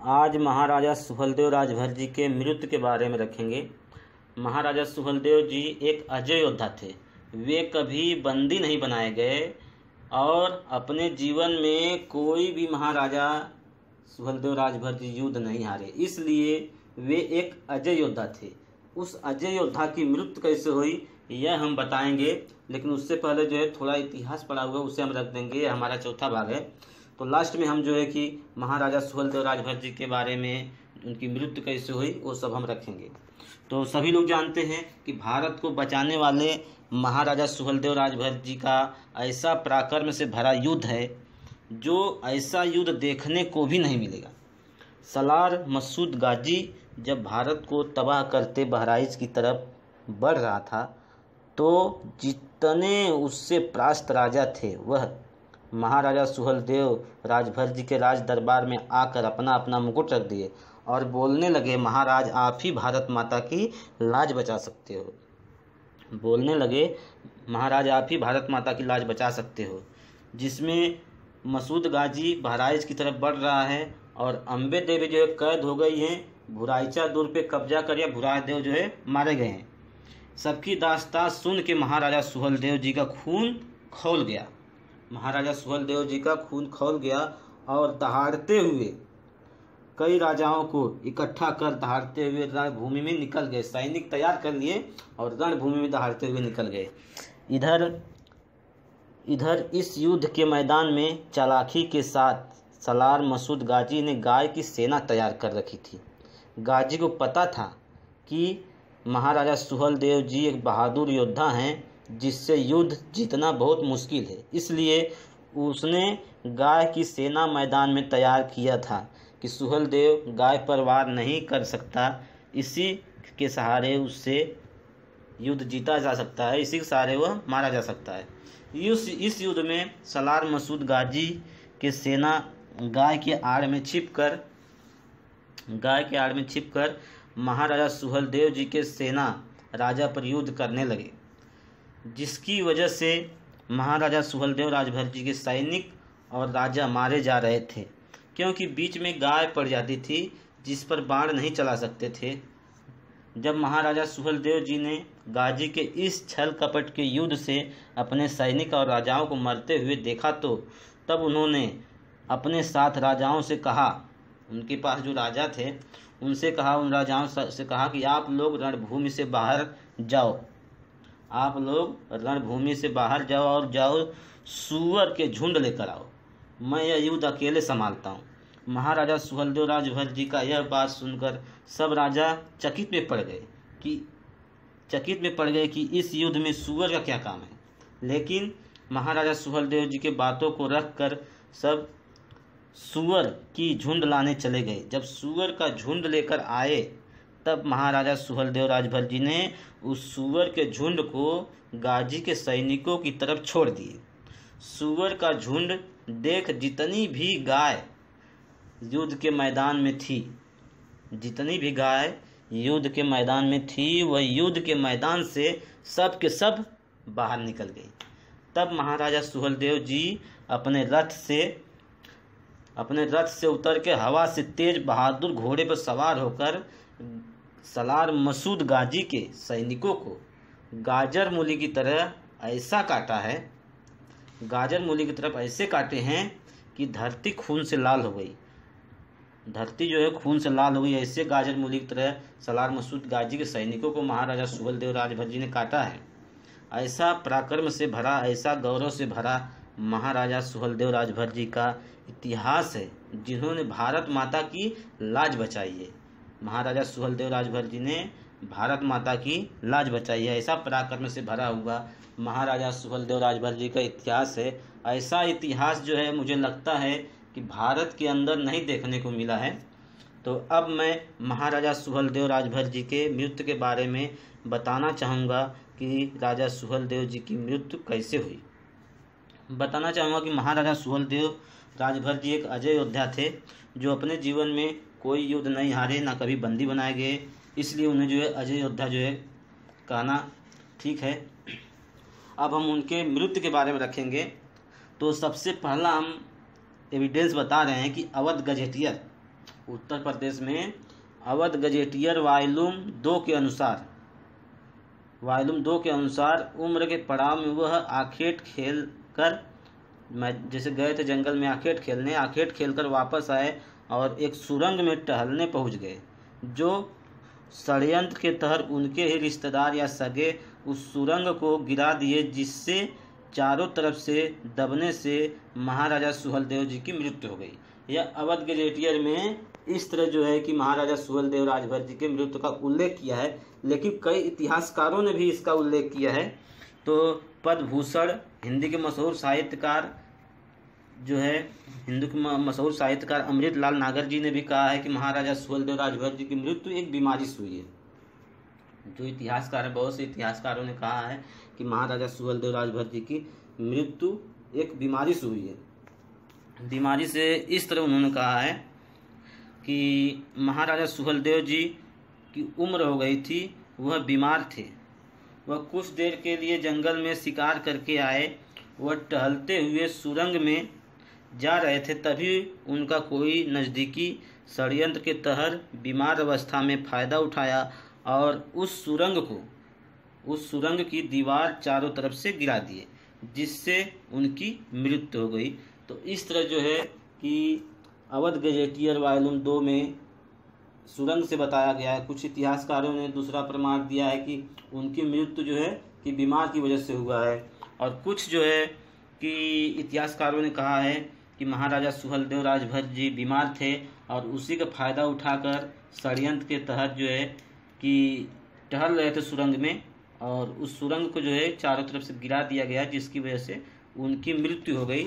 आज महाराजा सुहेलदेव राजभर जी के मृत्यु के बारे में रखेंगे। महाराजा सुहेलदेव जी एक अजय योद्धा थे। वे कभी बंदी नहीं बनाए गए और अपने जीवन में कोई भी महाराजा सुहेलदेव राजभर जी युद्ध नहीं हारे, इसलिए वे एक अजय योद्धा थे। उस अजय योद्धा की मृत्यु कैसे हुई यह हम बताएंगे, लेकिन उससे पहले जो है थोड़ा इतिहास पढ़ा हुआ उसे हम रख देंगे। हमारा चौथा भाग है, तो लास्ट में हम जो है कि महाराजा सुहेलदेव राजभर जी के बारे में, उनकी मृत्यु कैसे हुई वो सब हम रखेंगे। तो सभी लोग जानते हैं कि भारत को बचाने वाले महाराजा सुहेलदेव राजभर जी का ऐसा पराक्रम से भरा युद्ध है जो ऐसा युद्ध देखने को भी नहीं मिलेगा। सलार मसूद गाजी जब भारत को तबाह करते बहराइच की तरफ बढ़ रहा था तो जितने उससे परास्त राजा थे वह महाराजा सुहेलदेव राजभर जी के राज दरबार में आकर अपना अपना मुकुट रख दिए और बोलने लगे, महाराज आप ही भारत माता की लाज बचा सकते हो। बोलने लगे, महाराज आप ही भारत माता की लाज बचा सकते हो। जिसमें मसूद गाजी बहराइच की तरफ बढ़ रहा है और अम्बे देवी जो है कैद हो गई हैं, भुराइचा दूर पे कब्जा कर या भुरादेव जो है मारे गए हैं। सबकी दास्तां सुन के महाराजा सुहेलदेव जी का खून खौल गया। महाराजा सुहेलदेव जी का खून खौल गया और दहाड़ते हुए कई राजाओं को इकट्ठा कर दहाड़ते हुए रणभूमि में निकल गए। सैनिक तैयार कर लिए और रणभूमि में दहाड़ते हुए निकल गए। इधर इस युद्ध के मैदान में चालाकी के साथ सलार मसूद गाजी ने गाय की सेना तैयार कर रखी थी। गाजी को पता था कि महाराजा सुहेलदेव जी एक बहादुर योद्धा हैं जिससे युद्ध जीतना बहुत मुश्किल है, इसलिए उसने गाय की सेना मैदान में तैयार किया था कि सुहेलदेव गाय पर वार नहीं कर सकता, इसी के सहारे उससे युद्ध जीता जा सकता है, इसी के सहारे वह मारा जा सकता है। इस युद्ध में सलार मसूद गाजी के सेना गाय के आड़ में छिपकर महाराजा सुहेलदेव जी के सेना राजा पर युद्ध करने लगे, जिसकी वजह से महाराजा सुहेलदेव राजभर जी के सैनिक और राजा मारे जा रहे थे, क्योंकि बीच में गाय पड़ जाती थी जिस पर बाण नहीं चला सकते थे। जब महाराजा सुहेलदेव जी ने गाजी के इस छल कपट के युद्ध से अपने सैनिक और राजाओं को मरते हुए देखा तो तब उन्होंने अपने साथ राजाओं से कहा, उनके पास जो राजा थे उनसे कहा, उन राजाओं से कहा कि आप लोग रणभूमि से बाहर जाओ, आप लोग रणभूमि से बाहर जाओ और जाओ सूअर के झुंड लेकर आओ, मैं यह युद्ध अकेले संभालता हूँ। महाराजा सुहेलदेव राजभर जी का यह बात सुनकर सब राजा चकित में पड़ गए कि इस युद्ध में सूअर का क्या काम है। लेकिन महाराजा सुहेलदेव जी के बातों को रख कर सब सूअर की झुंड लाने चले गए। जब सूअर का झुंड लेकर आए तब महाराजा सुहेलदेव राजभर जी ने उस सूअर के झुंड को गाजी के सैनिकों की तरफ छोड़ दिए। सूअर का झुंड देख जितनी भी गाय युद्ध के मैदान में थी वह युद्ध के मैदान से सब के सब बाहर निकल गई। तब महाराजा सुहेलदेव जी अपने रथ से उतर के हवा से तेज बहादुर घोड़े पर सवार होकर सलार मसूद गाजी के सैनिकों को गाजर मूली की तरह ऐसा काटा है, गाजर मूली की तरफ ऐसे काटे हैं कि धरती खून से लाल हो गई। धरती जो है खून से लाल हो गई, ऐसे गाजर मूली की तरह सलार मसूद गाजी के सैनिकों को महाराजा सुहेलदेव राजभर जी ने काटा है। ऐसा पराक्रम से भरा, ऐसा गौरव से भरा महाराजा सुहेलदेव राजभर जी का इतिहास है, जिन्होंने भारत माता की लाज बचाई है। महाराजा सुहेलदेव राजभर जी ने भारत माता की लाज बचाई है। ऐसा पराक्रम से भरा हुआ महाराजा सुहेलदेव राजभर जी का इतिहास है। ऐसा इतिहास जो है मुझे लगता है कि भारत के अंदर नहीं देखने को मिला है। तो अब मैं महाराजा सुहेलदेव राजभर जी के मृत्यु के बारे में बताना चाहूँगा कि राजा सुहेलदेव जी की मृत्यु कैसे हुई। बताना चाहूँगा कि महाराजा सुहेलदेव राजभर जी एक अजय योद्धा थे जो अपने जीवन में कोई युद्ध नहीं हारे, ना कभी बंदी बनाए गए, इसलिए उन्हें जो है अजय योद्धा जो है कहना ठीक है। अब हम उनके मृत्यु के बारे में रखेंगे। तो सबसे पहला हम एविडेंस बता रहे हैं कि अवध गजेटियर उत्तर प्रदेश में अवध गजेटियर वॉल्यूम 2 के अनुसार उम्र के पड़ाव में वह आखेट खेल कर, जैसे गए थे जंगल में आखेट खेलकर वापस आए और एक सुरंग में टहलने पहुंच गए। जो षड्यंत्र के तहत उनके ही रिश्तेदार या सगे उस सुरंग को गिरा दिए, जिससे चारों तरफ से दबने से महाराजा सुहेलदेव जी की मृत्यु हो गई। यह अवध गजेटियर में इस तरह जो है कि महाराजा सुहेलदेव राजभर जी के मृत्यु का उल्लेख किया है, लेकिन कई इतिहासकारों ने भी इसका उल्लेख किया है। तो पद्मभूषण हिंदी के मशहूर साहित्यकार जो है, हिंदू के मशहूर साहित्यकार अमृतलाल नागर जी ने भी कहा है कि महाराजा सुहेलदेव राजभर जी की मृत्यु एक बीमारी से हुई है। जो इतिहासकार है, बहुत से इतिहासकारों ने कहा है कि महाराजा सुहेलदेव राजभर जी की मृत्यु एक बीमारी से हुई है। बीमारी से इस तरह उन्होंने कहा है कि महाराजा सुहेलदेव जी की उम्र हो गई थी, वह बीमार थे, वह कुछ देर के लिए जंगल में शिकार करके आए। वह टहलते हुए सुरंग में जा रहे थे, तभी उनका कोई नज़दीकी षड्यंत्र के तहत बीमार अवस्था में फ़ायदा उठाया और उस सुरंग की दीवार चारों तरफ से गिरा दिए, जिससे उनकी मृत्यु हो गई। तो इस तरह जो है कि अवध गजेटियर वॉल्यूम 2 में सुरंग से बताया गया है। कुछ इतिहासकारों ने दूसरा प्रमाण दिया है कि उनकी मृत्यु जो है कि बीमार की वजह से हुआ है, और कुछ जो है कि इतिहासकारों ने कहा है कि महाराजा सुहेलदेव राजभर जी बीमार थे और उसी का फ़ायदा उठाकर षड्यंत्र के तहत जो है कि टहल रहे थे सुरंग में, और उस सुरंग को जो है चारों तरफ से गिरा दिया गया, जिसकी वजह से उनकी मृत्यु हो गई।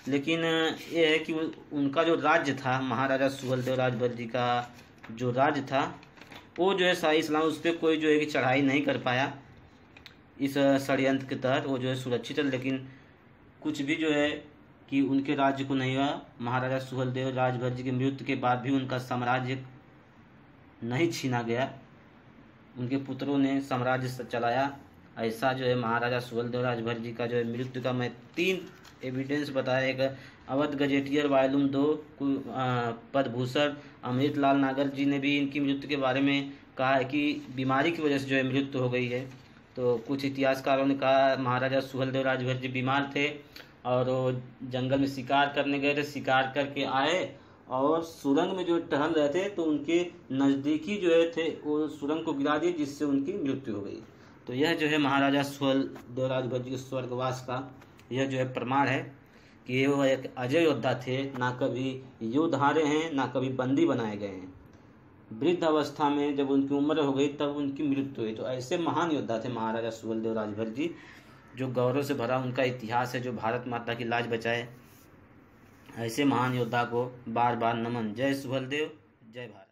लेकिन ये है कि उनका जो राज्य था, महाराजा सुहेलदेव राजभर जी का जो राज्य था, वो जो है शाही इस्लाम उस पर कोई जो है कि चढ़ाई नहीं कर पाया इस षड्यंत्र के तहत। वो जो है सुरक्षित है, लेकिन कुछ भी जो है कि उनके राज्य को नहीं हुआ। महाराजा सुहेलदेव राजभर जी की मृत्यु के बाद भी उनका साम्राज्य नहीं छीना गया, उनके पुत्रों ने साम्राज्य चलाया। ऐसा जो है महाराजा सुहेलदेव राजभर जी का जो है मृत्यु का मैं 3 एविडेंस बताया। एक अवध गजेटियर वॉल्यूम 2, पद्मभूषण अमृतलाल नागर जी ने भी इनकी मृत्यु के बारे में कहा है कि बीमारी की वजह से जो है मृत्यु हो गई है। तो कुछ इतिहासकारों ने कहा महाराजा सुहेलदेव राजभर जी बीमार थे और वो जंगल में शिकार करने गए थे, शिकार करके आए और सुरंग में जो टहल रहे थे तो उनके नज़दीकी जो है थे वो सुरंग को गिरा दिए, जिससे उनकी मृत्यु हो गई। तो यह जो है महाराजा सुहेलदेव राजभर जी के स्वर्गवास का यह जो है प्रमाण है कि वो एक अजय योद्धा थे, ना कभी युद्ध हारे हैं, ना कभी बंदी बनाए गए हैं। वृद्ध अवस्था में जब उनकी उम्र हो गई तब उनकी मृत्यु हुई। तो ऐसे महान योद्धा थे महाराजा सुहेलदेव राजभर जी, जो गौरव से भरा उनका इतिहास है, जो भारत माता की लाज बचाए। ऐसे महान योद्धा को बार बार नमन। जय सुहेलदेव, जय भारत।